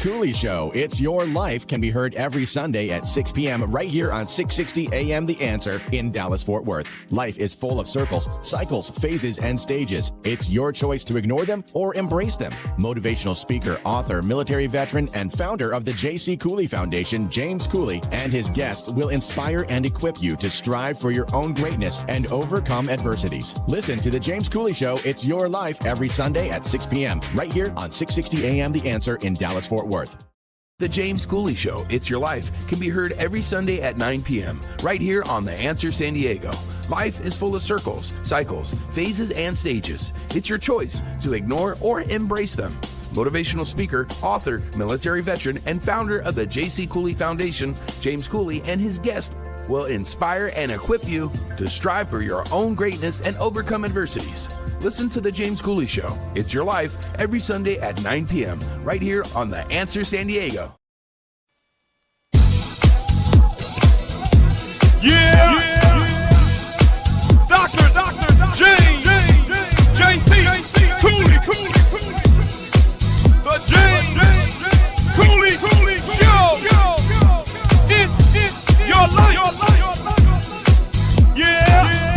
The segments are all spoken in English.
Cooley Show. It's Your Life can be heard every Sunday at 6 p.m. right here on 660 AM The Answer in Dallas-Fort Worth. Life is full of circles, cycles, phases, and stages. It's your choice to ignore them or embrace them. Motivational speaker, author, military veteran, and founder of the J.C. Cooley Foundation, James Cooley, and his guests will inspire and equip you to strive for your own greatness and overcome adversities. Listen to the James Cooley Show, It's Your Life, every Sunday at 6 p.m. right here on 660 AM The Answer in Dallas-Fort Worth. The James Cooley Show, It's Your Life, can be heard every Sunday at 9 p.m. right here on The Answer San Diego. Life is full of circles, cycles, phases, and stages. It's your choice to ignore or embrace them. Motivational speaker, author, military veteran, and founder of the J.C. Cooley Foundation, James Cooley, and his guest will inspire and equip you to strive for your own greatness and overcome adversities. Listen to The James Cooley Show, It's Your Life, every Sunday at 9 p.m. right here on The Answer San Diego. Yeah! Dr. James J.C. Cooley. The James Cooley Show. It's your life. Yeah!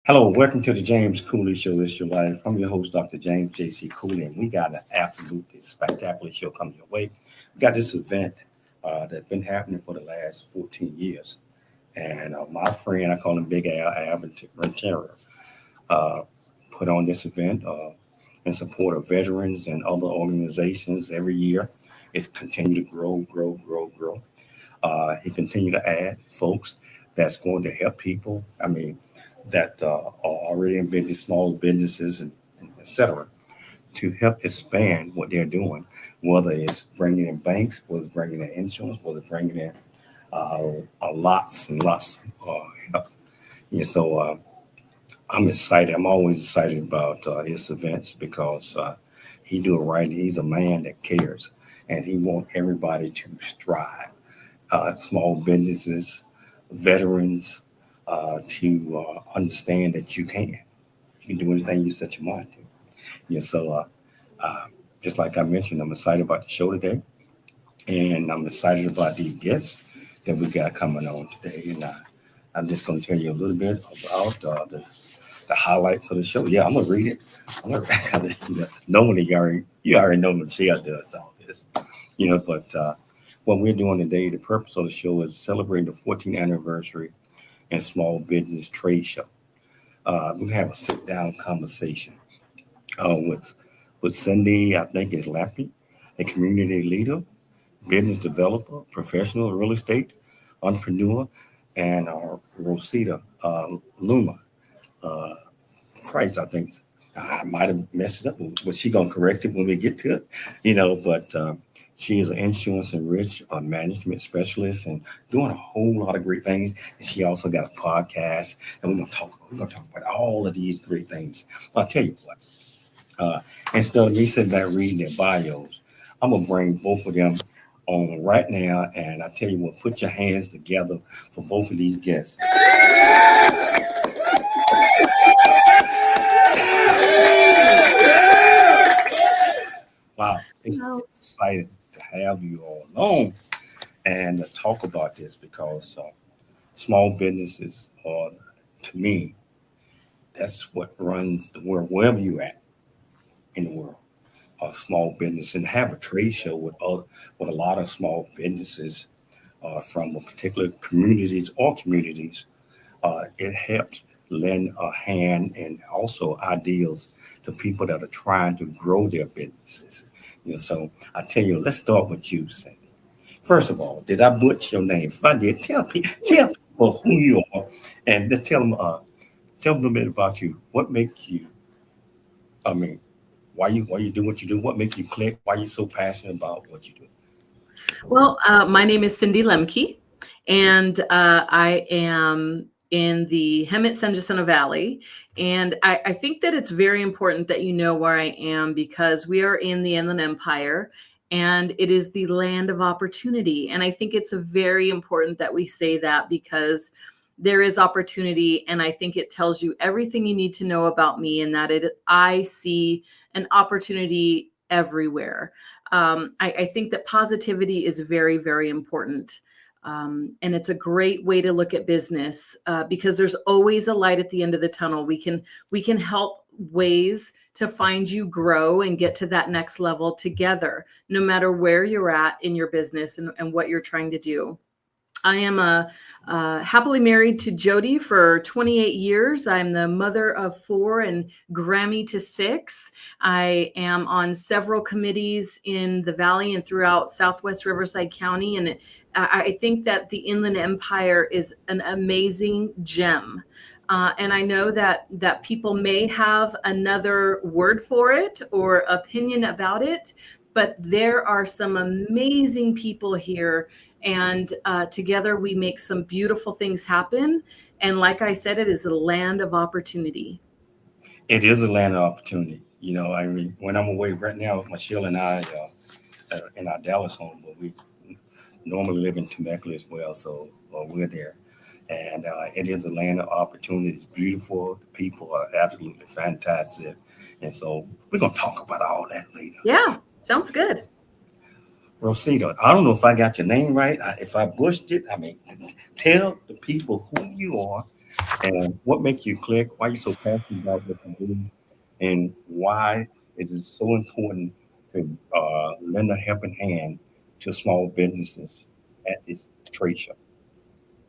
Hello, welcome to the James Cooley Show. It's Your Life. I'm your host, Dr. James J.C. Cooley, and we got an absolutely spectacular show coming your way. We got this event that's been happening for the last 14 years. And my friend, I call him Big Al Ventura, put on this event in support of veterans and other organizations every year. It's continued to grow. He continued to add folks that's going to help people. That are already in business, small businesses, and et cetera, to help expand what they're doing, whether it's bringing in banks, whether it's bringing in insurance, whether it's bringing in lots and lots of help. Yeah, so I'm excited. I'm always excited about his events because he do it right. He's a man that cares, and he wants everybody to strive. Small businesses, veterans, to understand that you can do anything you set your mind to. Yeah, so just like I mentioned, I'm excited about the show today, and I'm excited about the guests that we got coming on today. And I'm just going to tell you a little bit about the highlights of the show. Yeah, I'm gonna read it. Normally, you already know what Sia does all this, But what we're doing today, the purpose of the show is celebrating the 14th anniversary and Small Business Trade Show. We have a sit-down conversation with Cyndi, I think is Lemke, a community leader, business developer, professional real estate entrepreneur, and Rocio Luna. Christ, I think I might have messed it up, but she's gonna correct it when we get to it, But she is an insurance and risk management specialist and doing a whole lot of great things. She also got a podcast, and we're gonna talk about all of these great things. I'll tell you what. Instead of me sitting back reading their bios, I'm gonna bring both of them on right now, and I tell you what, put your hands together for both of these guests. Wow, it's exciting to have you all on and talk about this because small businesses are, to me, that's what runs the world, wherever you're at in the world. Small business, and have a trade show with a lot of small businesses from particular communities. It helps lend a hand and also ideas to people that are trying to grow their businesses. So I tell you, let's start with you, Cyndi. First of all, did I butcher your name? If I did, tell people who you are, and just tell them a little bit about you. What makes you I mean, why you do what you do? What makes you click? Why are you so passionate about what you do? Well, my name is Cyndi Lemke, and I am in the Hemet-San Valley. And I think that it's very important that you know where I am, because we are in the Inland Empire, and it is the land of opportunity. And I think it's very important that we say that, because there is opportunity, and I think it tells you everything you need to know about me, and that I see an opportunity everywhere. I think that positivity is very, very important. And it's a great way to look at business, because there's always a light at the end of the tunnel. We can help ways to find you grow and get to that next level together, no matter where you're at in your business and what you're trying to do. I am happily married to Jody for 28 years. I'm the mother of 4 and Grammy to 6. I am on several committees in the Valley and throughout Southwest Riverside County. And I think that the Inland Empire is an amazing gem. And I know that people may have another word for it or opinion about it, but there are some amazing people here, and together we make some beautiful things happen. And like I said, it is a land of opportunity. It is a land of opportunity. You know, I mean, when I'm away right now, Michelle and I in our Dallas home, but we normally live in Temecula as well, so we're there. And it is a land of opportunity. It's beautiful. The people are absolutely fantastic. And so we're going to talk about all that later. Yeah, sounds good. Rocio, I don't know if I got your name right. If I butchered it, I mean, tell the people who you are and what makes you click, why you're so passionate about what you do, and why is it so important to lend a helping hand to small businesses at this trade show.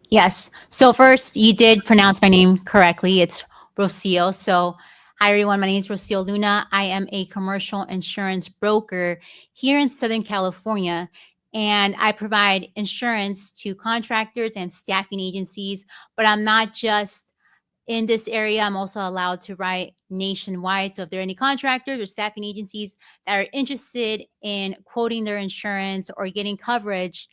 Yes. So first, you did pronounce my name correctly. It's Rocio. So hi, everyone. My name is Rocio Luna. I am a commercial insurance broker here in Southern California, and I provide insurance to contractors and staffing agencies. But I'm not just in this area. I'm also allowed to write nationwide. So if there are any contractors or staffing agencies that are interested in quoting their insurance or getting coverage,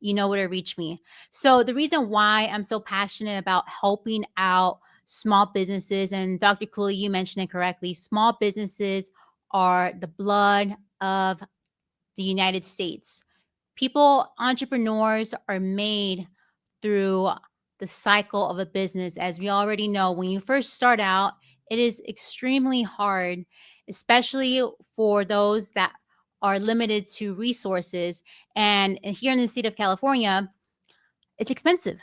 you know where to reach me. So the reason why I'm so passionate about helping out small businesses, and Dr. Cooley, you mentioned it correctly, small businesses are the blood of the United States. People, entrepreneurs are made through the cycle of a business. As we already know, when you first start out, it is extremely hard, especially for those that are limited to resources. And here in the state of California, it's expensive.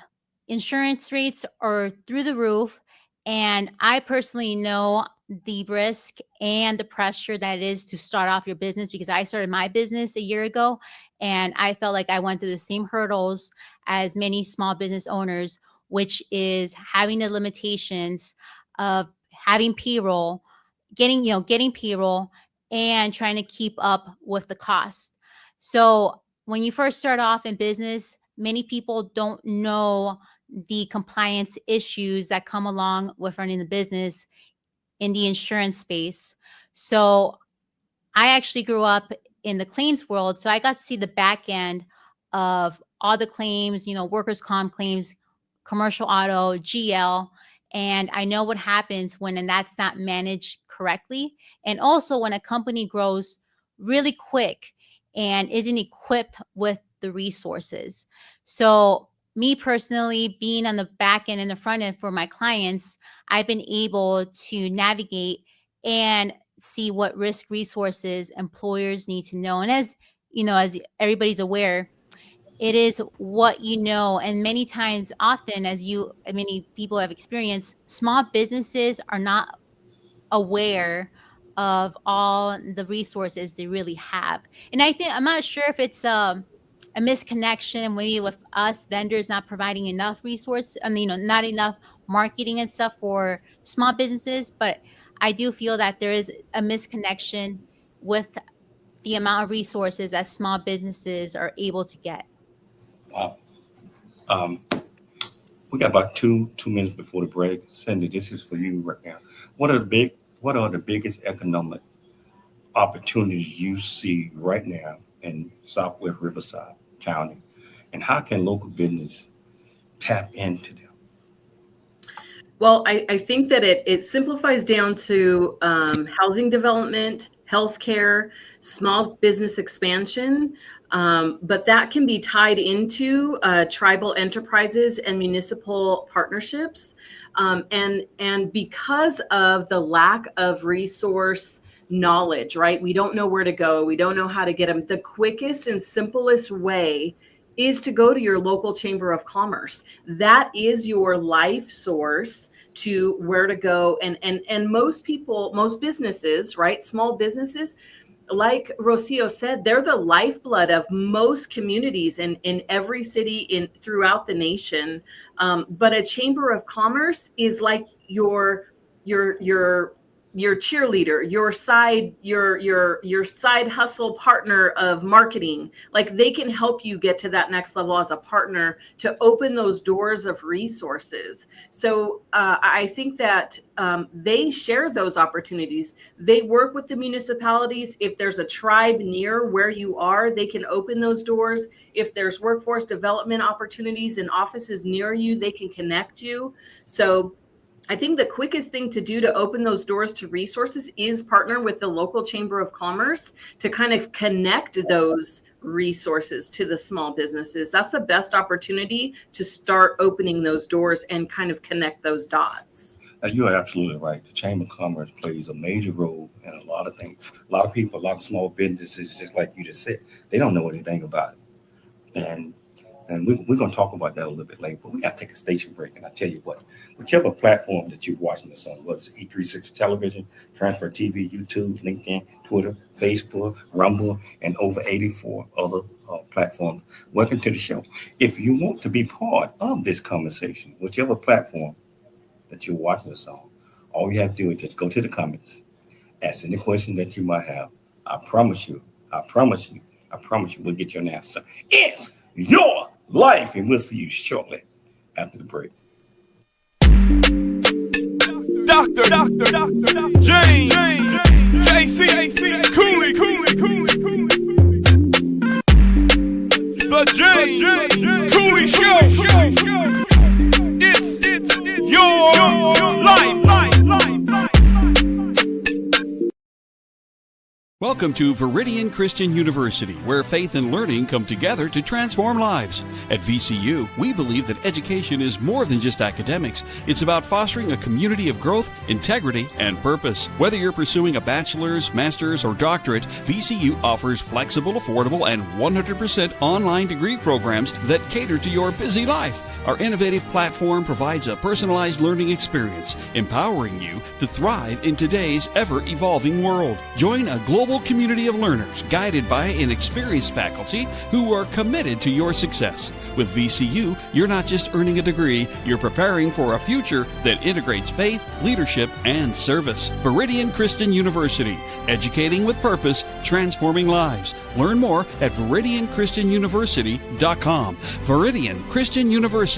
Insurance rates are through the roof. And I personally know the risk and the pressure that it is to start off your business, because I started my business a year ago and I felt like I went through the same hurdles as many small business owners, which is having the limitations of having payroll, getting payroll and trying to keep up with the cost. So when you first start off in business, many people don't know the compliance issues that come along with running the business in the insurance space. So I actually grew up in the claims world. So I got to see the back end of all the claims, workers' comp claims, commercial auto, GL. And I know what happens when that's not managed correctly. And also when a company grows really quick and isn't equipped with the resources. So me personally, being on the back end and the front end for my clients, I've been able to navigate and see what risk resources employers need to know. And as everybody's aware, it is what you know. And many times, often, many people have experienced, small businesses are not aware of all the resources they really have. And I'm not sure if it's a misconnection, maybe with us vendors not providing enough not enough marketing and stuff for small businesses. But I do feel that there is a misconnection with the amount of resources that small businesses are able to get. Wow. We got about two minutes before the break. Cyndi, this is for you right now. What are the big what are the biggest economic opportunities you see right now in Southwest Riverside County, and how can local business tap into them? Well, I think that it simplifies down to housing development, healthcare, small business expansion, but that can be tied into tribal enterprises and municipal partnerships. And because of the lack of resource knowledge, right? We don't know where to go. We don't know how to get them. The quickest and simplest way is to go to your local chamber of commerce. That is your life source to where to go. And most people, most businesses, right? Small businesses, like Rocio said, they're the lifeblood of most communities in every city throughout the nation. But a chamber of commerce is like your cheerleader, your side hustle partner of marketing. Like, they can help you get to that next level as a partner to open those doors of resources. So I think that they share those opportunities. They work with the municipalities. If there's a tribe near where you are, they can open those doors. If there's workforce development opportunities in offices near you, they can connect you. So I think the quickest thing to do to open those doors to resources is partner with the local chamber of commerce to kind of connect those resources to the small businesses. That's the best opportunity to start opening those doors and kind of connect those dots. You're absolutely right. The Chamber of Commerce plays a major role in a lot of things. A lot of people, a lot of small businesses, just like you just said, they don't know anything about it. And we're going to talk about that a little bit later, but we got to take a station break. And I tell you what, whichever platform that you're watching this on, whether it's E360 Television, Transfer TV, YouTube, LinkedIn, Twitter, Facebook, Rumble, and over 84 other platforms, welcome to the show. If you want to be part of this conversation, whichever platform that you're watching us on, all you have to do is just go to the comments, ask any question that you might have. I promise you, we'll get you an answer. It's your life, and we'll see you shortly after the break. Dr. James, JC, Cooley. The James Cooley Show. It's your life. Welcome to Viridian Christian University, where faith and learning come together to transform lives. At VCU, we believe that education is more than just academics. It's about fostering a community of growth, integrity, and purpose. Whether you're pursuing a bachelor's, master's, or doctorate, VCU offers flexible, affordable, and 100% online degree programs that cater to your busy life. Our innovative platform provides a personalized learning experience, empowering you to thrive in today's ever-evolving world. Join a global community of learners guided by an experienced faculty who are committed to your success. With VCU, you're not just earning a degree, you're preparing for a future that integrates faith, leadership, and service. Viridian Christian University, educating with purpose, transforming lives. Learn more at ViridianChristianUniversity.com. ViridianChristianUniversity.com.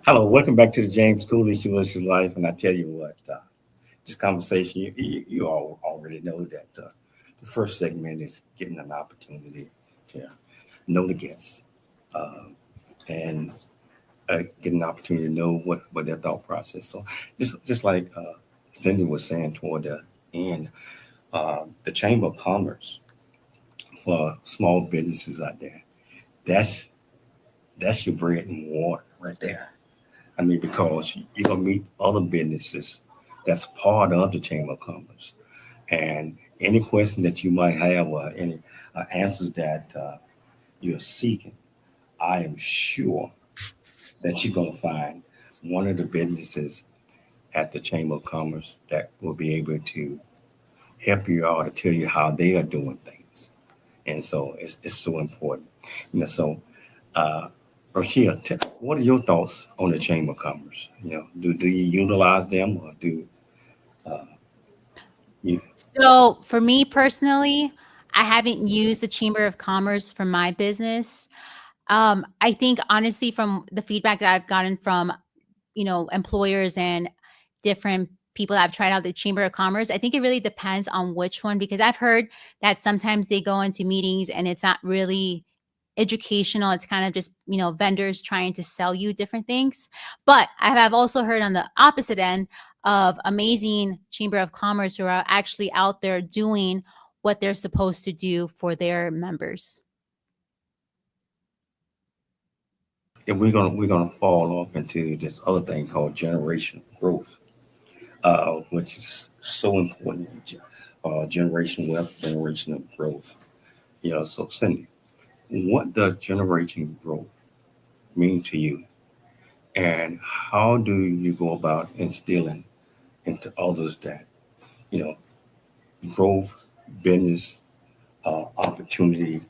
Hello, welcome back to the James Cooley Show, It's Your Life. And I tell you what, this conversation, you all already know that The first segment is getting an opportunity to know the guests and get an opportunity to know what their thought process. So just like Cyndi was saying toward the end, the Chamber of Commerce for small businesses out there, that's your bread and water right there. I mean, because you're gonna meet other businesses that's part of the Chamber of Commerce, and any question that you might have or any answers that you're seeking, I am sure that you're gonna find one of the businesses at the Chamber of Commerce that will be able to help you out to tell you how they are doing things. And so it's so important. So Rocio, what are your thoughts on the Chamber of Commerce? Do you utilize them or do you? So for me personally, I haven't used the Chamber of Commerce for my business. I think honestly, from the feedback that I've gotten from, employers and different people that have tried out the Chamber of Commerce, I think it really depends on which one, because I've heard that sometimes they go into meetings and it's not really educational. It's kind of just, vendors trying to sell you different things. But I have also heard on the opposite end of amazing Chamber of Commerce who are actually out there doing what they're supposed to do for their members. And we're gonna fall off into this other thing called generational growth, which is so important. Generational wealth, generational growth. So Cyndi, what does generational growth mean to you, and how do you go about instilling into others that growth, business, opportunity,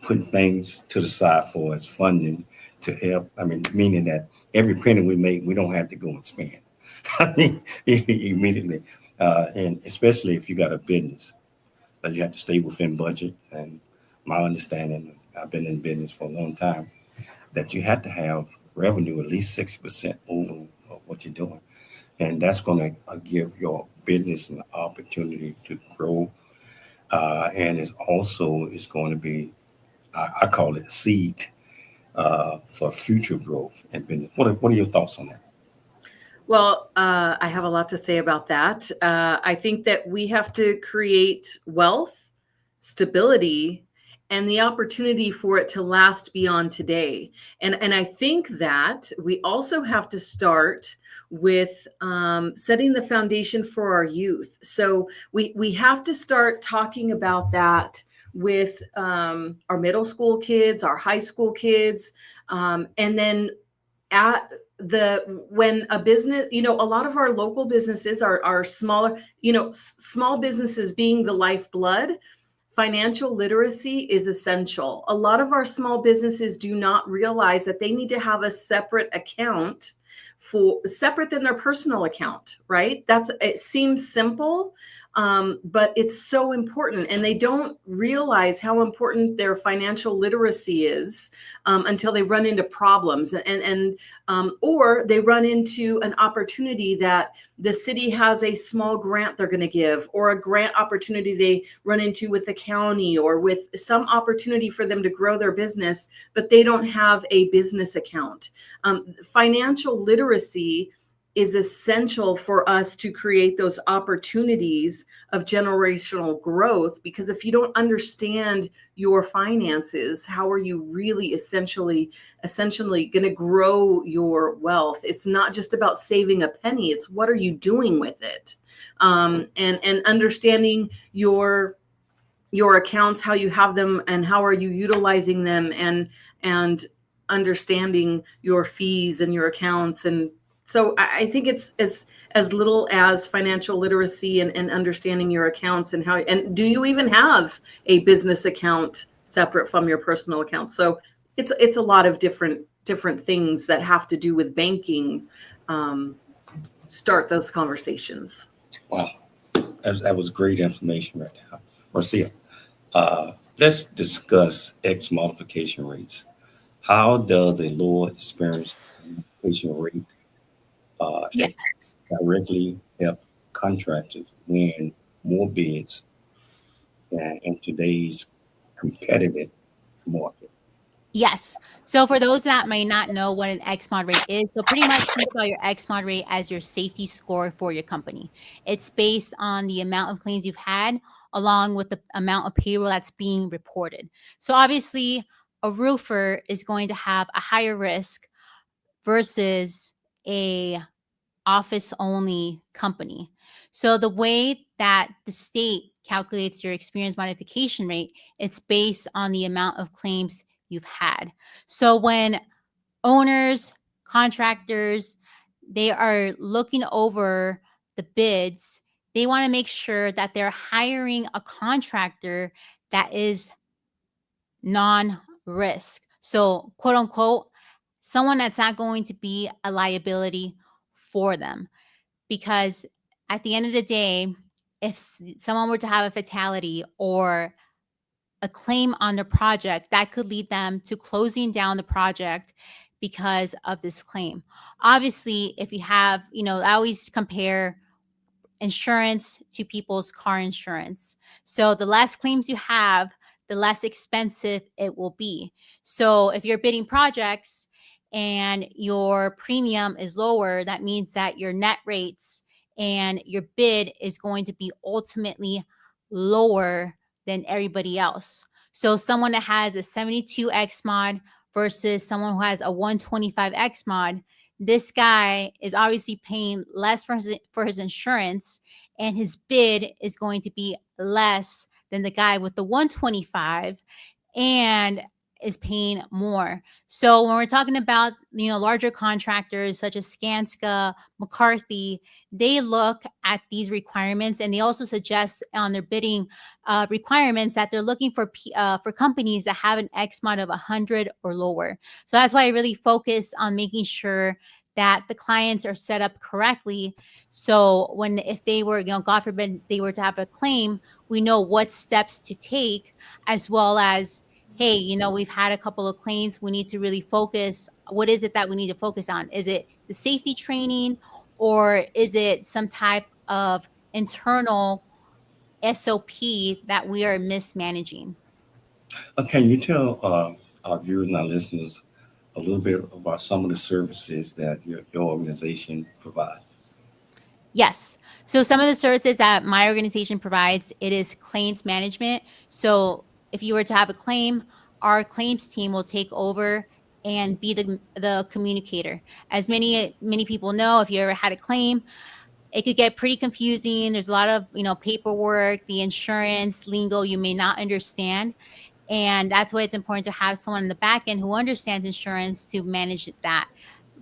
putting things to the side for as funding to help? I mean, meaning that every penny we make, we don't have to go and spend. I mean, immediately, and especially if you got a business, that you have to stay within budget. And my understanding, I've been in business for a long time, that you have to have revenue at least 60% over what you're doing, and that's going to give your business an opportunity to grow. And it's going to be, I call it seed for future growth and business. What are your thoughts on that? Well, I have a lot to say about that. I think that we have to create wealth, stability, and the opportunity for it to last beyond today. And I think that we also have to start with setting the foundation for our youth. So we have to start talking about that with our middle school kids, our high school kids, and then when a business, a lot of our local businesses are smaller, small businesses being the lifeblood. Financial literacy is essential. A lot of our small businesses do not realize that they need to have a separate account separate than their personal account, right? It seems simple, but it's so important. And they don't realize how important their financial literacy is until they run into problems or they run into an opportunity that the city has a small grant they're going to give, or a grant opportunity they run into with the county, or with some opportunity for them to grow their business, but they don't have a business account. Financial literacy is essential for us to create those opportunities of generational growth, because if you don't understand your finances, how are you really essentially going to grow your wealth? It's not just about saving a penny, it's what are you doing with it, and understanding your accounts, how you have them, and how are you utilizing them, and understanding your fees and your accounts. And so I think it's as little as financial literacy and understanding your accounts and do you even have a business account separate from your personal account? So it's a lot of different things that have to do with banking. Start those conversations. Wow, that was great information right now, Rocio. Let's discuss X modification rates. How does a lower experience modification rate Yes. directly help contractors win more bids in today's competitive market? Yes. So for those that may not know what an XMOD rate is, so pretty much think about your XMOD rate as your safety score for your company. It's based on the amount of claims you've had along with the amount of payroll that's being reported. So obviously, a roofer is going to have a higher risk versus a office only company. So the way that the state calculates your experience modification rate, it's based on the amount of claims you've had. So when owners, contractors, they are looking over the bids, they want to make sure that they're hiring a contractor that is non-risk. So, quote unquote, someone that's not going to be a liability for them. Because at the end of the day, if someone were to have a fatality or a claim on the project, that could lead them to closing down the project because of this claim. Obviously, if you have, I always compare insurance to people's car insurance. So the less claims you have, the less expensive it will be. So if you're bidding projects and your premium is lower, that means that your net rates and your bid is going to be ultimately lower than everybody else. So someone that has a 72X mod versus someone who has a 125X mod, this guy is obviously paying less for his insurance, and his bid is going to be less than the guy with the 125 and is paying more. So when we're talking about, larger contractors such as Skanska, McCarthy, they look at these requirements, and they also suggest on their bidding requirements that they're looking for companies that have an X mod of 100 or lower. So that's why I really focus on making sure that the clients are set up correctly. So if they were, God forbid, they were to have a claim, we know what steps to take, as well as, hey, we've had a couple of claims. We need to really focus. What is it that we need to focus on? Is it the safety training, or is it some type of internal SOP that we are mismanaging? Can you tell our viewers and our listeners a little bit about some of the services that your organization provides? Yes. So some of the services that my organization provides, it is claims management. So if you were to have a claim, our claims team will take over and be the communicator. As many people know, if you ever had a claim, it could get pretty confusing. There's a lot of, paperwork, the insurance lingo you may not understand. And that's why it's important to have someone in the back end who understands insurance to manage that.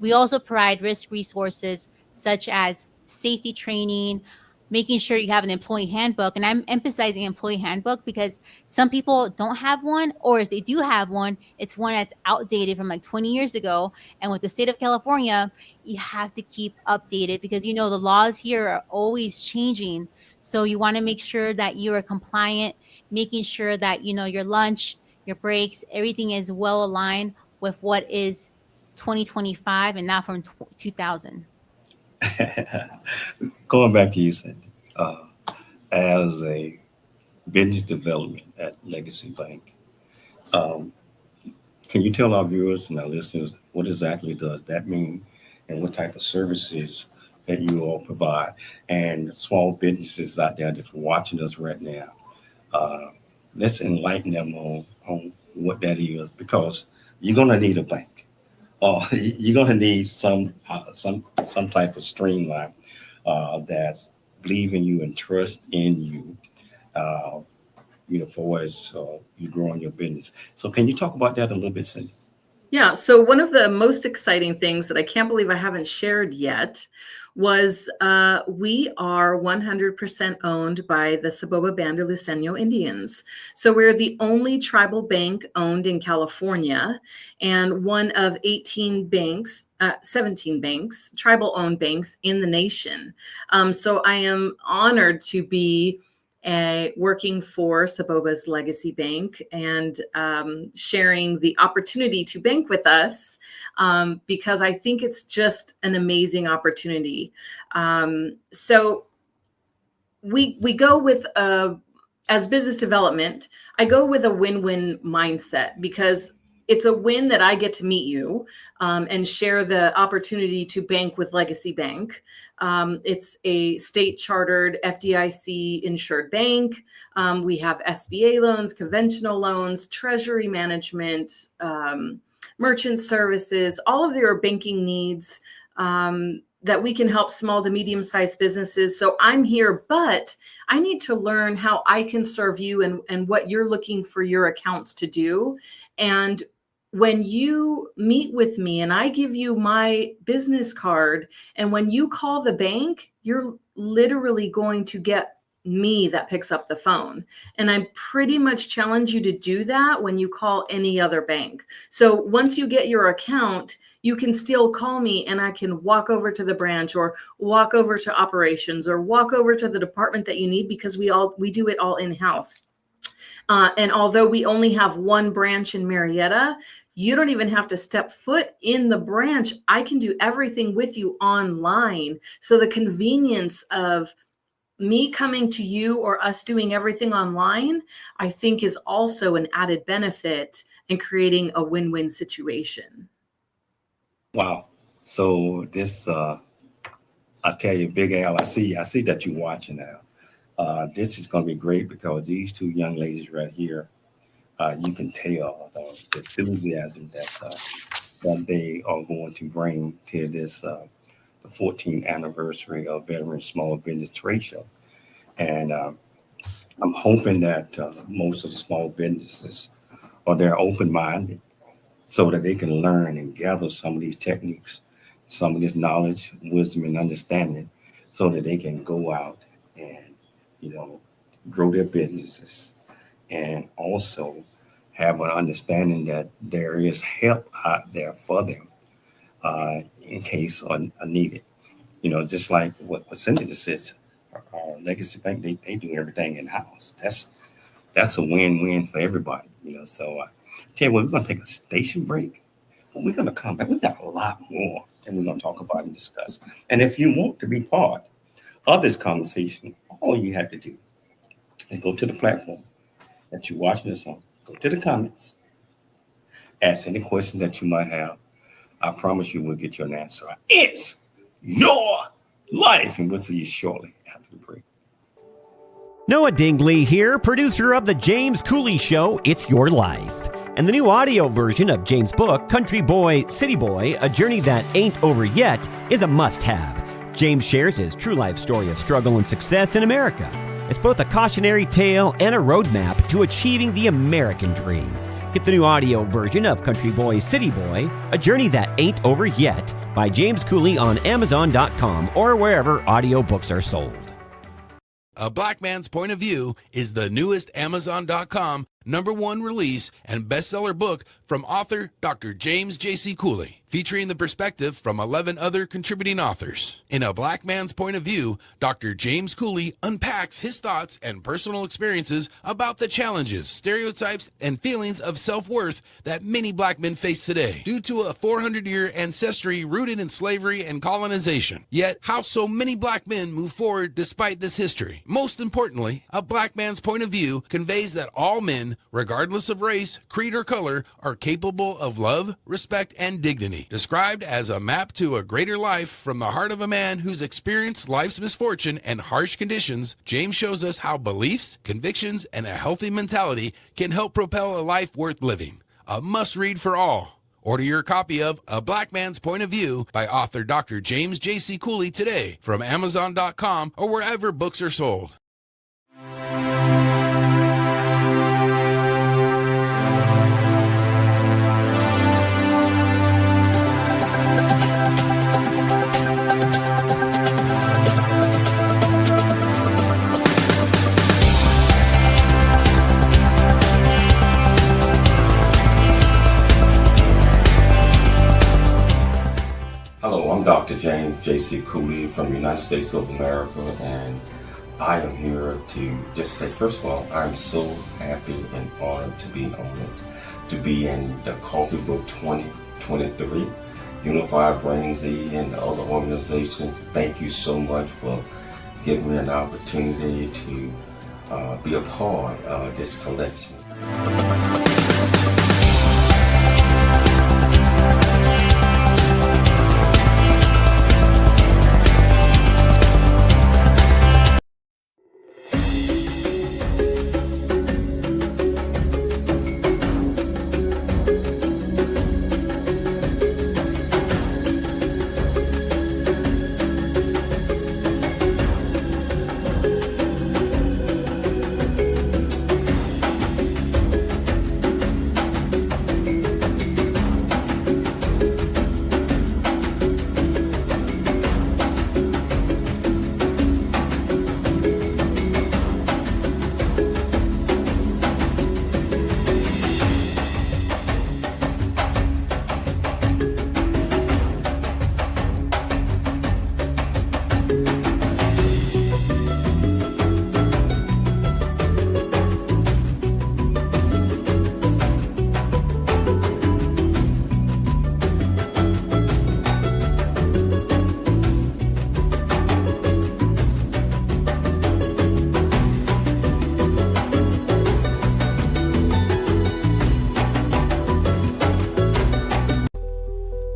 We also provide risk resources such as safety training, making sure you have an employee handbook. And I'm emphasizing employee handbook because some people don't have one, or if they do have one, it's one that's outdated from like 20 years ago. And with the state of California, you have to keep updated because, the laws here are always changing. So you want to make sure that you are compliant, making sure that, your lunch, your breaks, everything is well aligned with what is 2025 and not from 2000. Going back to you, Cyndi, as a business development at Legacy Bank, can you tell our viewers and our listeners what exactly does that mean and what type of services that you all provide? And small businesses out there that's watching us right now, let's enlighten them on what that is, because you're going to need a bank. You're going to need some type of streamline that's believe in you and trust in you, for as you grow in your business. So can you talk about that a little bit, Cyndi? Yeah. So one of the most exciting things that I can't believe I haven't shared yet was we are 100% owned by the Saboba Band of Luiseño Indians. So we're the only tribal bank owned in California, and one of 17 banks, tribal owned banks in the nation. So I am honored to be working for Saboba's Legacy Bank and sharing the opportunity to bank with us, because I think it's just an amazing opportunity. So we go with as business development, I go with a win-win mindset because it's a win that I get to meet you and share the opportunity to bank with Legacy Bank. It's a state chartered FDIC insured bank. We have SBA loans, conventional loans, treasury management, merchant services, all of your banking needs that we can help small to medium-sized businesses. So I'm here, but I need to learn how I can serve you and what you're looking for your accounts to do. And when you meet with me and I give you my business card, and when you call the bank, you're literally going to get me that picks up the phone. And I pretty much challenge you to do that when you call any other bank. So once you get your account, you can still call me and I can walk over to the branch or walk over to operations or walk over to the department that you need, because we do it all in-house. And although we only have one branch in Marietta, you don't even have to step foot in the branch. I can do everything with you online. So the convenience of me coming to you or us doing everything online, I think is also an added benefit in creating a win-win situation. Wow. So this, I tell you, Big Al, I see that you're watching now. This is going to be great because these two young ladies right here, you can tell the enthusiasm that they are going to bring to this the 14th anniversary of Veteran Small Business Trade Show. And I'm hoping that most of the small businesses they're open-minded so that they can learn and gather some of these techniques, some of this knowledge, wisdom, and understanding so that they can go out and, grow their businesses and also have an understanding that there is help out there for them in case needed. Just like what Cyndi just said, Legacy Bank, they do everything in-house. That's a win-win for everybody. So tell you what, we're going to take a station break. But we're going to come back. We got a lot more that we're going to talk about and discuss. And if you want to be part of this conversation, all you have to do is go to the platform that you're watching this on. Go to the comments. Ask any questions that you might have. I promise you we'll get you an answer. It's your life. And we'll see you shortly after the break. Noah Dingley here, producer of The James Cooley Show, It's Your Life. And the new audio version of James' book, Country Boy, City Boy, A Journey That Ain't Over Yet, is a must-have. James shares his true life story of struggle and success in America. It's both a cautionary tale and a roadmap to achieving the American dream. Get the new audio version of Country Boy, City Boy, A Journey That Ain't Over Yet by James Cooley on Amazon.com or wherever audiobooks are sold. A Black Man's Point of View is the newest Amazon.com #1 release and bestseller book from author Dr. James J.C. Cooley, featuring the perspective from 11 other contributing authors. In A Black Man's Point of View, Dr. James Cooley unpacks his thoughts and personal experiences about the challenges, stereotypes, and feelings of self-worth that many black men face today due to a 400-year ancestry rooted in slavery and colonization. Yet, how so many black men move forward despite this history. Most importantly, A Black Man's Point of View conveys that all men, regardless of race, creed, or color, are capable of love, respect, and dignity. Described as a map to a greater life from the heart of a man who's experienced life's misfortune and harsh conditions, James shows us how beliefs, convictions, and a healthy mentality can help propel a life worth living. A must-read for all. Order your copy of A Black Man's Point of View by author Dr. James J.C. Cooley today from Amazon.com or wherever books are sold. Hello, I'm Dr. James J.C. Cooley from the United States of America, and I am here to just say, first of all, I'm so happy and honored to be honored to be in the Coffee Book 2023, Unified Brain Z and the other organizations. Thank you so much for giving me an opportunity to be a part of this collection.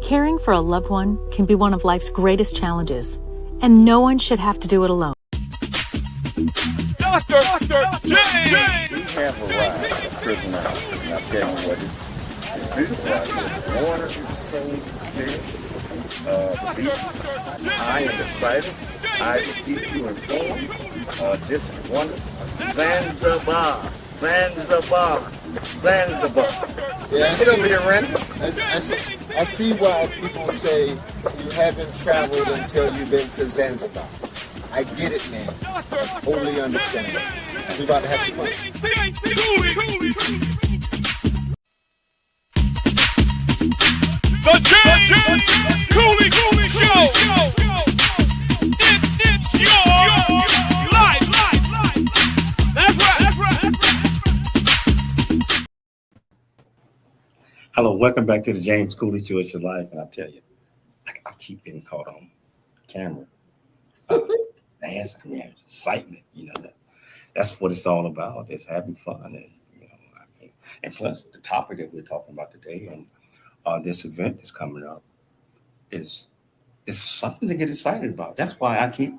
Caring for a loved one can be one of life's greatest challenges, and no one should have to do it alone. Dr. James! We have arrived at Prison House, and I'll tell you what, it's beautiful out here. The water is so clear. The beach. I am excited. I will keep you informed. This is wonderful. Zanzibar. Yeah, Get over here, Randy. I see why people say you haven't traveled until you've been to Zanzibar. I get it, man. I totally understand. We're about to have some fun. The James Cooley Show! It's your life! That's right! Hello, welcome back to the James Cooley Show. It's your life, and I tell you, I keep getting caught on camera. That's excitement. That's what it's all about. It's having fun, and and plus the topic that we're talking about today, and this event is coming up, is something to get excited about. That's why I keep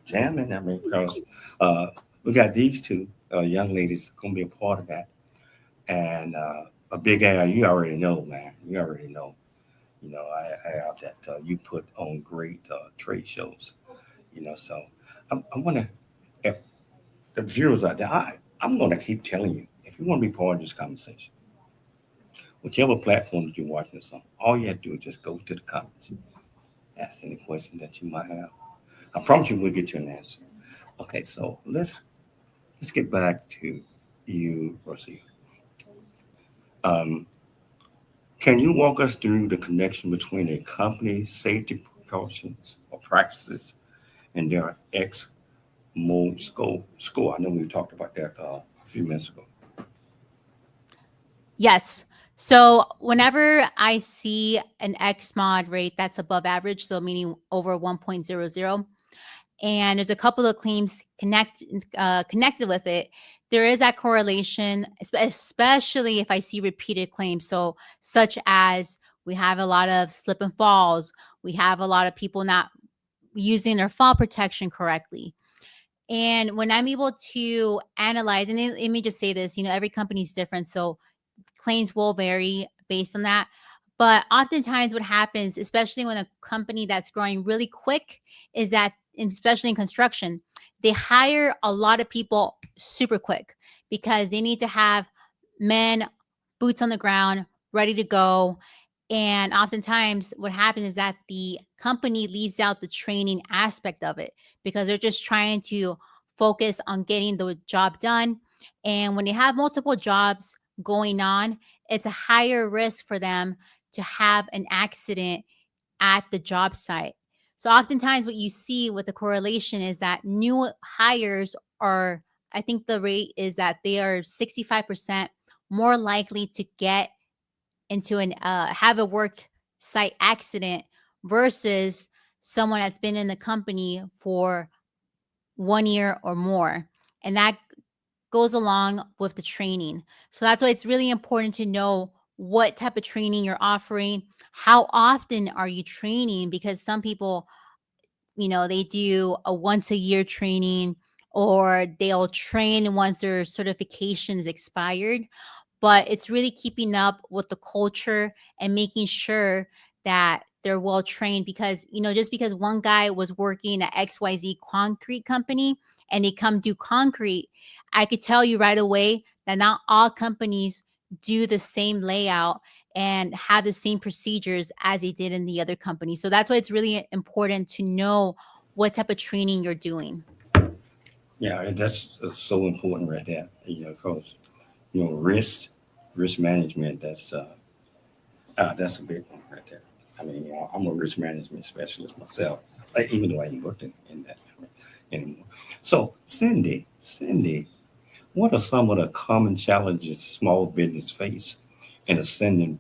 jamming. Because we got these two young ladies going to be a part of that, and a big Al, you already know, man. You already know. I have that you put on great trade shows. So I want to, if the viewers out there, I'm going to keep telling you, if you want to be part of this conversation, whichever platform that you're watching this on, all you have to do is just go to the comments, ask any question that you might have. I promise you we'll get you an answer. Okay, so let's get back to you, Rocio. Can you walk us through the connection between a company's safety precautions or practices and their X-mode score? I know we talked about that a few minutes ago. Yes. So whenever I see an X mod rate that's above average, so meaning over 1.00, and there's a couple of claims connected with it, there is that correlation, especially if I see repeated claims. So such as we have a lot of slip and falls, we have a lot of people not using their fall protection correctly. And when I'm able to analyze, and let me just say this, every company is different, so claims will vary based on that. But oftentimes what happens, especially when a company that's growing really quick, is that, especially in construction, they hire a lot of people super quick because they need to have men, boots on the ground, ready to go. And oftentimes what happens is that the company leaves out the training aspect of it because they're just trying to focus on getting the job done. And when they have multiple jobs going on, it's a higher risk for them to have an accident at the job site. So oftentimes what you see with the correlation is that new hires are, I think the rate is that they are 65% more likely to get into have a work site accident versus someone that's been in the company for 1 year or more. And that goes along with the training. So that's why it's really important to know what type of training you're offering. How often are you training? Because some people, they do a once a year training, or they'll train once their certification is expired. But it's really keeping up with the culture and making sure that they're well trained, because, just because one guy was working at XYZ concrete company and they come do concrete, I could tell you right away that not all companies do the same layout and have the same procedures as they did in the other company. So that's why it's really important to know what type of training you're doing. Yeah, that's so important right there. Because risk management. That's a big one right there. I mean, I'm a risk management specialist myself, even though I ain't working in that anymore. So, Cyndi, what are some of the common challenges small business face in ascending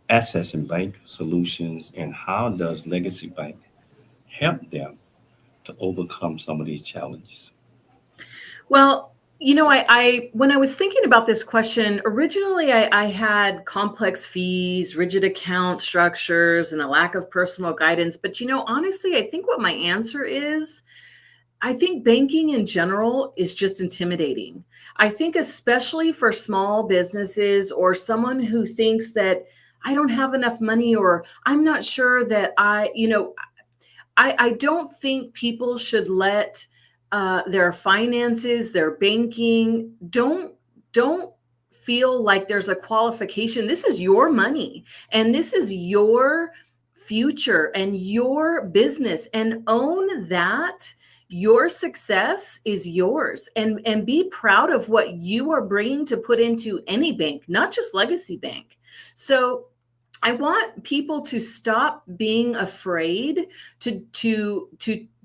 accessing bank solutions, and how does Legacy Bank help them to overcome some of these challenges? Well, I when I was thinking about this question, originally I had complex fees, rigid account structures, and a lack of personal guidance. But honestly, I think what my answer is, I think banking in general is just intimidating. I think especially for small businesses or someone who thinks that I don't have enough money, or I'm not sure that I don't think people should let their finances, their banking, don't feel like there's a qualification. This is your money, and this is your future and your business, and own that. Your success is yours, and be proud of what you are bringing to put into any bank, not just Legacy Bank. So I want people to stop being afraid to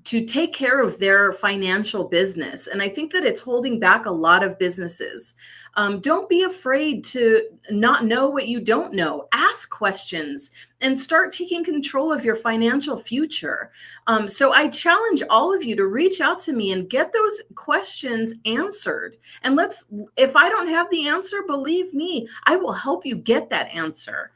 take care of their financial business. And I think that it's holding back a lot of businesses. Don't be afraid to not know what you don't know. Ask questions and start taking control of your financial future. So I challenge all of you to reach out to me and get those questions answered. And if I don't have the answer, believe me, I will help you get that answer.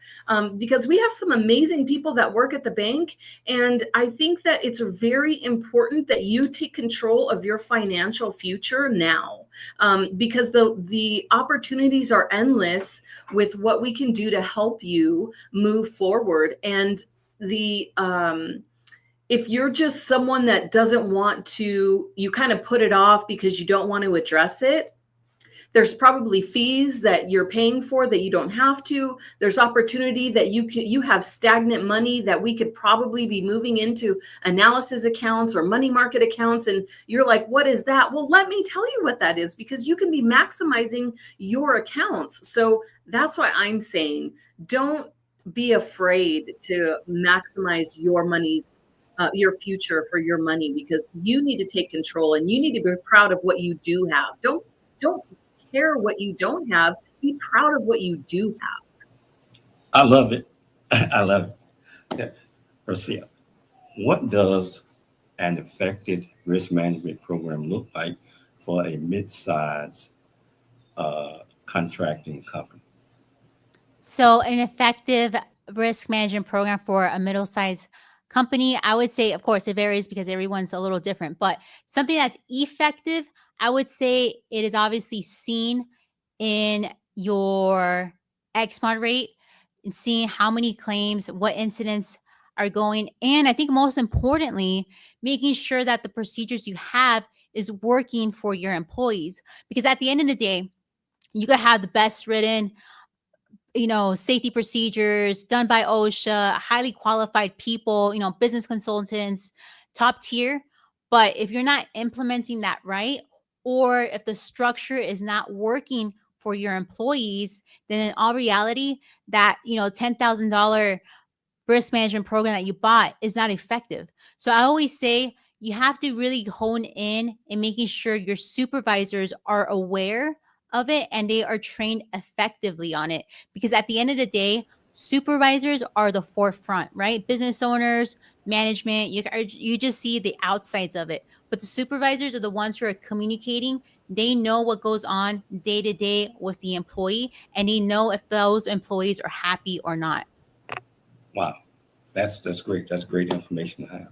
Because we have some amazing people that work at the bank. And I think that it's very important that you take control of your financial future now. Because the opportunities are endless with what we can do to help you move forward. And if you're just someone that doesn't want to, you kind of put it off because you don't want to address it, there's probably fees that you're paying for that you don't have to. There's opportunity that you have stagnant money that we could probably be moving into analysis accounts or money market accounts. And you're like, what is that? Well, let me tell you what that is, because you can be maximizing your accounts. So that's why I'm saying, don't be afraid to maximize your your future for your money, because you need to take control and you need to be proud of what you do have. Don't care what you don't have. Be proud of what you do have. I love it. I love it. Okay. Rocio, what does an effective risk management program look like for a mid-sized contracting company? So an effective risk management program for a middle-sized company, I would say, of course, it varies because everyone's a little different, but something that's effective, I would say it is obviously seen in your XMOD rate and seeing how many claims, what incidents are going. And I think most importantly, making sure that the procedures you have is working for your employees. Because at the end of the day, you could have the best written safety procedures done by OSHA, highly qualified people, business consultants, top tier. But if you're not implementing that right, or if the structure is not working for your employees, then in all reality, that, $10,000 risk management program that you bought is not effective. So I always say you have to really hone in making sure your supervisors are aware of it and they are trained effectively on it. Because at the end of the day, supervisors are the forefront, right? Business owners, management, you just see the outsides of it. But the supervisors are the ones who are communicating They know what goes on day to day with the employee, and they know if those employees are happy or not. Wow, that's great. That's great information to have.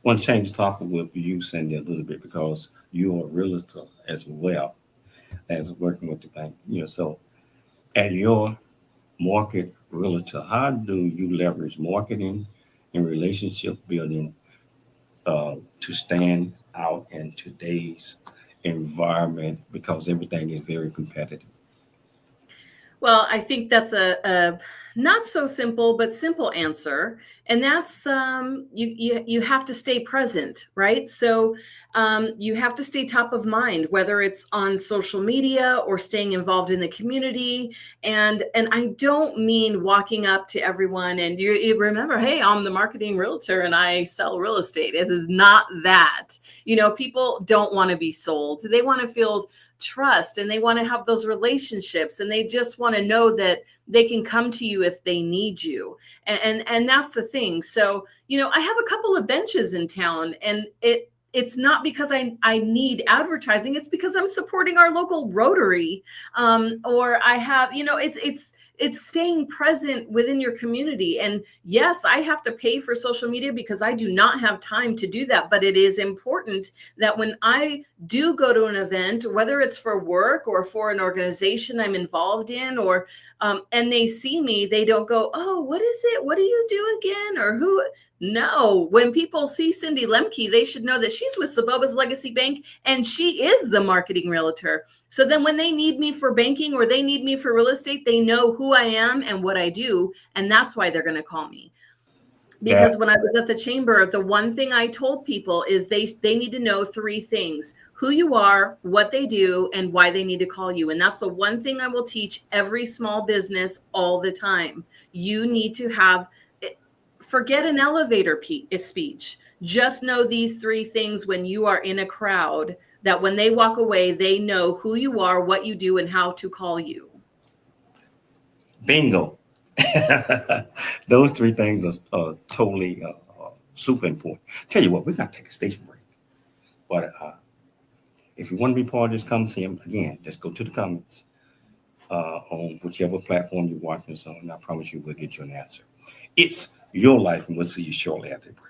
Want to change the topic with you, Cyndi, a little bit, because you are a realtor as well as working with the bank. So at your market realtor, how do you leverage marketing and relationship building to stand out in today's environment, because everything is very competitive? Well, I think that's a not so simple, but simple answer. And that's you have to stay present, right? So you have to stay top of mind, whether it's on social media or staying involved in the community. And I don't mean walking up to everyone and you remember, hey, I'm the marketing realtor and I sell real estate. It is not that. People don't want to be sold. They want to feel trust, and they want to have those relationships, and they just want to know that they can come to you if they need you. And that's the thing. So, I have a couple of benches in town, and it's not because I need advertising. It's because I'm supporting our local Rotary, or I have, it's staying present within your community. And yes, I have to pay for social media because I do not have time to do that. But it is important that when I do go to an event, whether it's for work or for an organization I'm involved in, or and they see me, they don't go, oh, what is it? What do you do again? Or who? No, when people see Cyndi Lemke, they should know that she's with Saboba's Legacy Bank and she is the marketing realtor. So then when they need me for banking or they need me for real estate, they know who I am and what I do. And that's why they're going to call me. Because when I was at the chamber, the one thing I told people is they need to know three things: who you are, what they do, and why they need to call you. And that's the one thing I will teach every small business all the time. You need to have, forget an elevator speech. Just know these three things when you are in a crowd, that when they walk away, they know who you are, what you do, and how to call you. Bingo. Those three things are totally super important. Tell you what, we're going to take a station break. But if you want to be part of this conversation, again, just go to the comments on whichever platform you're watching us on, and I promise you we'll get you an answer. It's your life, and we'll see you shortly after the break.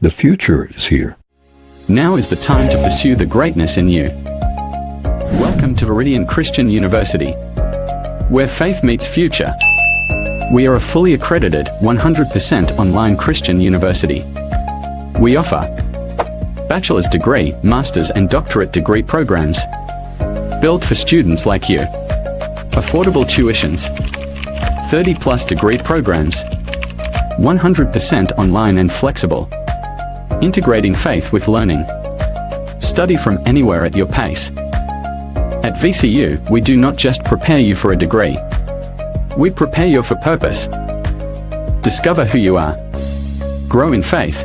The future is here. Now is the time to pursue the greatness in you. Welcome to Viridian Christian University, where faith meets future. We are a fully accredited, 100% online Christian university. We offer bachelor's degree, master's and doctorate degree programs, built for students like you. Affordable tuitions, 30+ degree programs, 100% online and flexible. Integrating faith with learning. Study from anywhere at your pace. At VCU, we do not just prepare you for a degree. We prepare you for purpose. Discover who you are, grow in faith,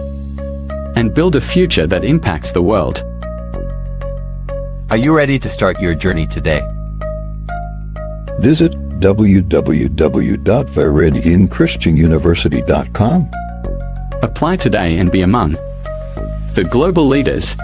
and build a future that impacts the world. Are you ready to start your journey today? Visit www.viridianchristianuniversity.com. Apply today and be among the global leaders.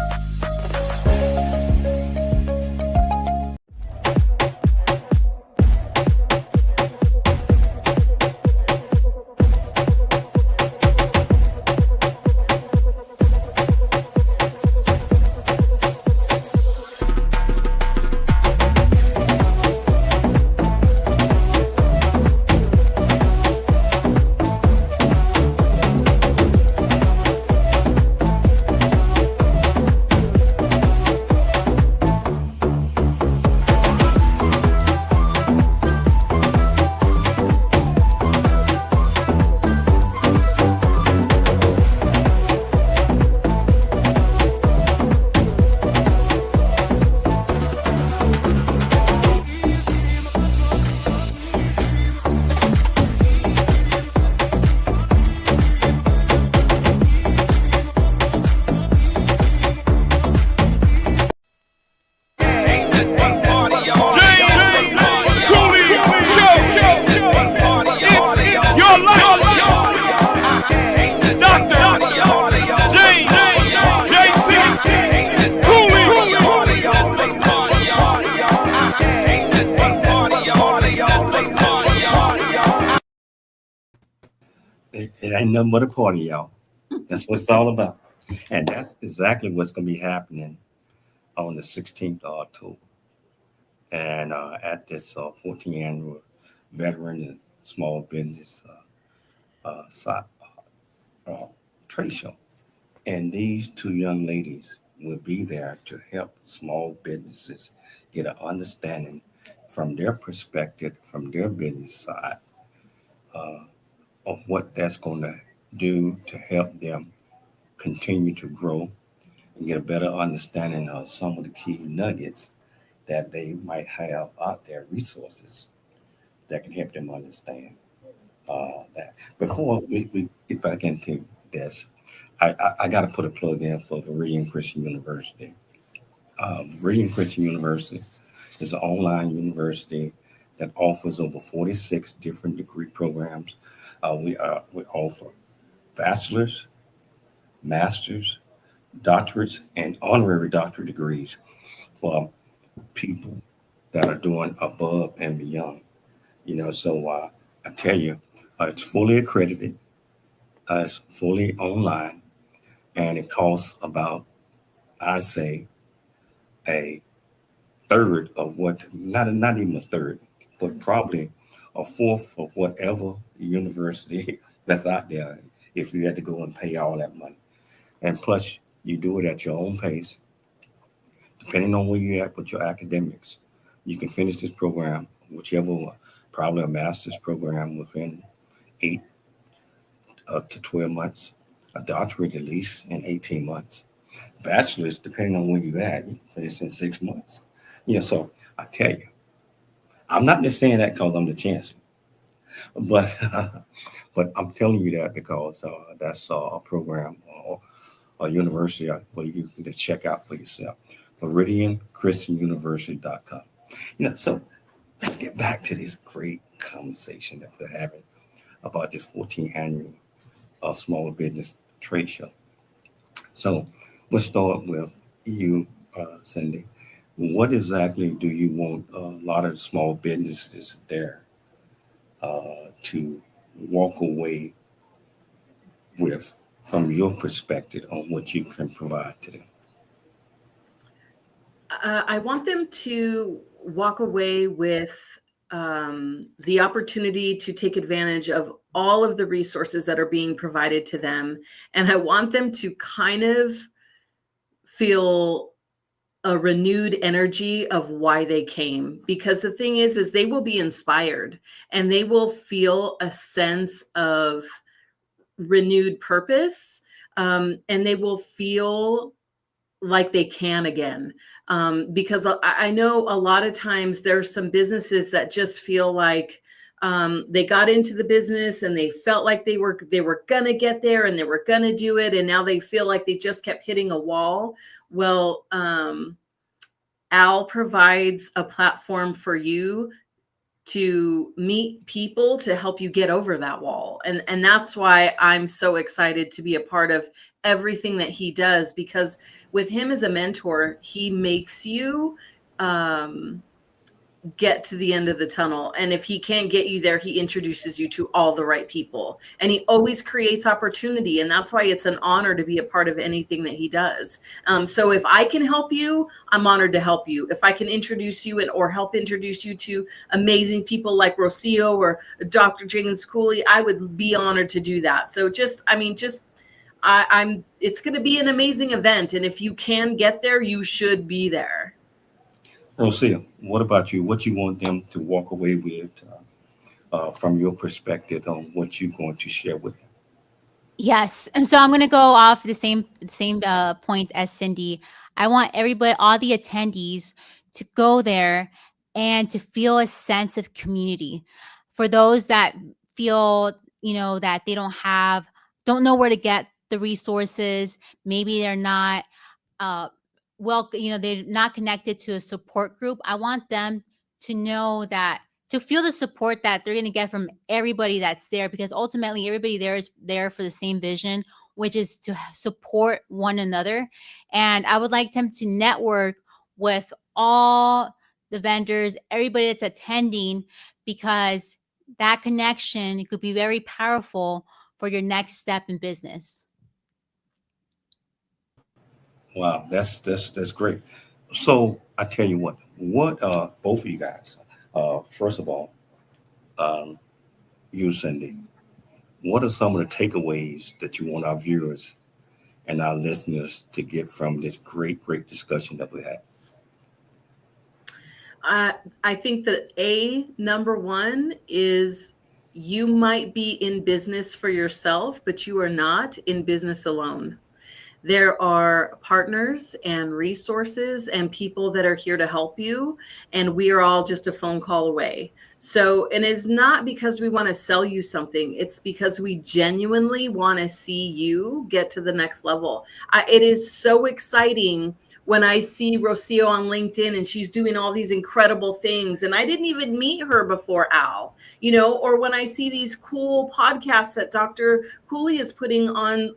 It ain't nothing but a party, y'all. That's what it's all about. And that's exactly what's going to be happening on the 16th of October. And at this 14th annual Veteran and Small Business trade show. And these two young ladies will be there to help small businesses get an understanding from their perspective, from their business side, of what that's going to do to help them continue to grow and get a better understanding of some of the key nuggets that they might have out there, resources that can help them understand that. Before we get back into this, I got to put a plug in for Viridian Christian University. Viridian Christian University is an online university that offers over 46 different degree programs. We offer bachelor's, master's, doctorates, and honorary doctorate degrees for people that are doing above and beyond. So I tell you, it's fully accredited, it's fully online, and it costs about, I say, a third of what, not even a third, but probably a fourth of whatever university that's out there if you had to go and pay all that money. And plus, you do it at your own pace. Depending on where you're at with your academics, you can finish this program, whichever one, probably a master's program within 8 to 12 months, a doctorate at least in 18 months. Bachelor's, depending on where you're at, you can finish in 6 months. So I tell you, I'm not just saying that because I'm the chancellor, but I'm telling you that because that's a program or a university where you can just check out for yourself. ViridianChristianUniversity.com. So let's get back to this great conversation that we're having about this 14th annual Small Business Trade Show. So we'll start with you, Cyndi. What exactly do you want a lot of small businesses there to walk away with from your perspective on what you can provide to them? I want them to walk away with the opportunity to take advantage of all of the resources that are being provided to them. And I want them to kind of feel a renewed energy of why they came. Because the thing is they will be inspired and they will feel a sense of renewed purpose. And they will feel like they can again. Because I know a lot of times there's some businesses that just feel like they got into the business and they felt like they were gonna get there and they were gonna do it, and now they feel like they just kept hitting a wall. Well, Al provides a platform for you to meet people to help you get over that wall. And that's why I'm so excited to be a part of everything that he does, because with him as a mentor, he makes you get to the end of the tunnel. And if he can't get you there, he introduces you to all the right people. And he always creates opportunity. And that's why it's an honor to be a part of anything that he does. So if I can help you, I'm honored to help you. If I can introduce you or help introduce you to amazing people like Rocio or Dr. James Cooley, I would be honored to do that. So it's going to be an amazing event. And if you can get there, you should be there. Rocio, what about you? What you want them to walk away with from your perspective on what you're going to share with them? Yes. And so I'm going to go off the same point as Cyndi. I want everybody, all the attendees, to go there and to feel a sense of community. For those that feel, that they don't know where to get the resources, maybe they're not they're not connected to a support group. I want them to know to feel the support that they're going to get from everybody that's there, because ultimately everybody there is there for the same vision, which is to support one another. And I would like them to network with all the vendors, everybody that's attending, because that connection could be very powerful for your next step in business. Wow, that's great. So I tell you what both of you guys, first of all, you, Cyndi, what are some of the takeaways that you want our viewers and our listeners to get from this great discussion that we had? I think that number one is, you might be in business for yourself, but you are not in business alone. There are partners and resources and people that are here to help you, and we are all just a phone call away. So, and it's not because we want to sell you something. It's because we genuinely want to see you get to the next level. It is so exciting when I see Rocio on LinkedIn and she's doing all these incredible things, and I didn't even meet her before Al, or when I see these cool podcasts that Dr. Cooley is putting on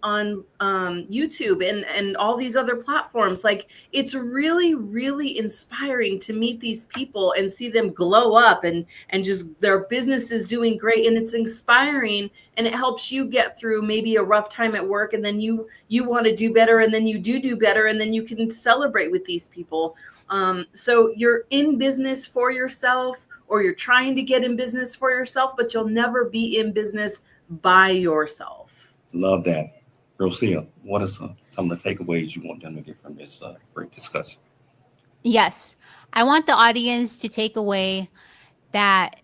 YouTube and all these other platforms. Like, it's really, really inspiring to meet these people and see them glow up and just their business is doing great. And it's inspiring, and it helps you get through maybe a rough time at work, and then you want to do better, and then you do better, and then you can celebrate with these people. So you're in business for yourself, or you're trying to get in business for yourself, but you'll never be in business by yourself. Love that. Rocio, what are some of the takeaways you want them to get from this great discussion? Yes. I want the audience to take away that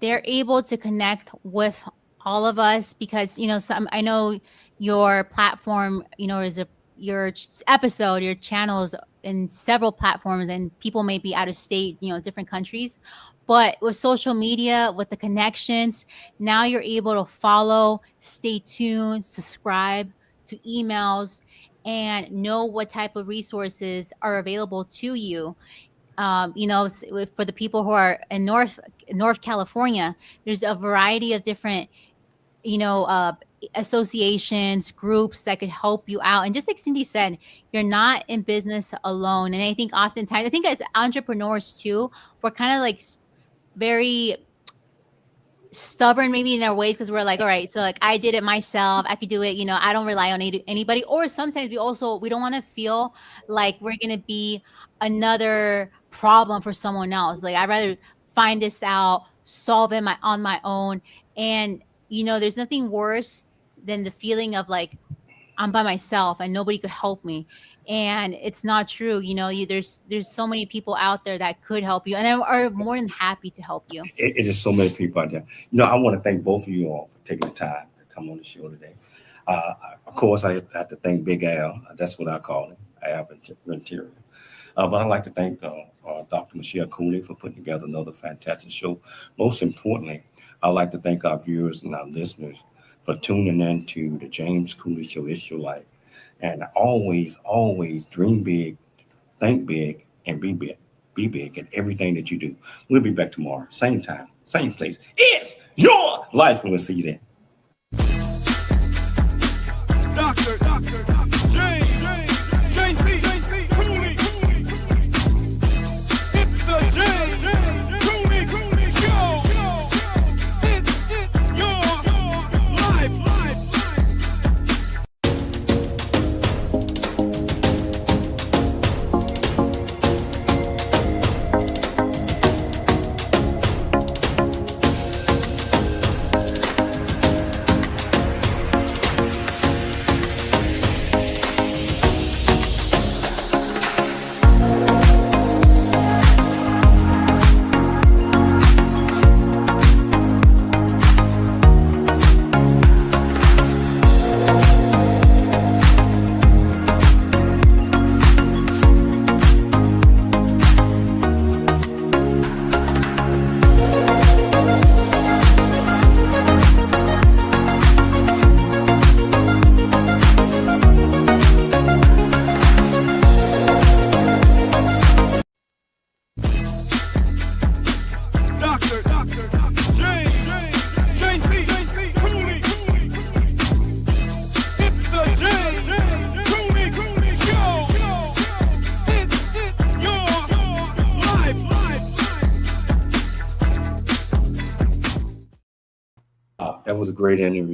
they're able to connect with all of us, because, I know your platform, is your episode, your channels in several platforms, and people may be out of state, different countries. But with social media, with the connections, now you're able to follow, stay tuned, subscribe to emails, and know what type of resources are available to you. For the people who are in North California, there's a variety of different, associations, groups that could help you out. And just like Cyndi said, you're not in business alone. And I think oftentimes, I think as entrepreneurs too, we're kind of like very stubborn maybe in our ways, because we're like, all right, so like I did it myself, I could do it, I don't rely on anybody. Or sometimes we don't want to feel like we're going to be another problem for someone else. Like, I'd rather find this out, solve it on my own. And there's nothing worse than the feeling of like, I'm by myself and nobody could help me. And it's not true. There's so many people out there that could help you, and are more than happy to help you. It is so many people out there. I want to thank both of you all for taking the time to come on the show today. Of course, I have to thank Big Al. That's what I call him. have interior. But I'd like to thank Dr. Michelle Cooley for putting together another fantastic show. Most importantly, I'd like to thank our viewers and our listeners for tuning in to the James Cooley Show, It's Your Life. And always, always dream big, think big, and be big. Be big in everything that you do. We'll be back tomorrow, same time, same place. It's your life, and we'll see you then. Dr. James J.C. Cooley. It's the James Cooley Show. It's your life. That was a great interview.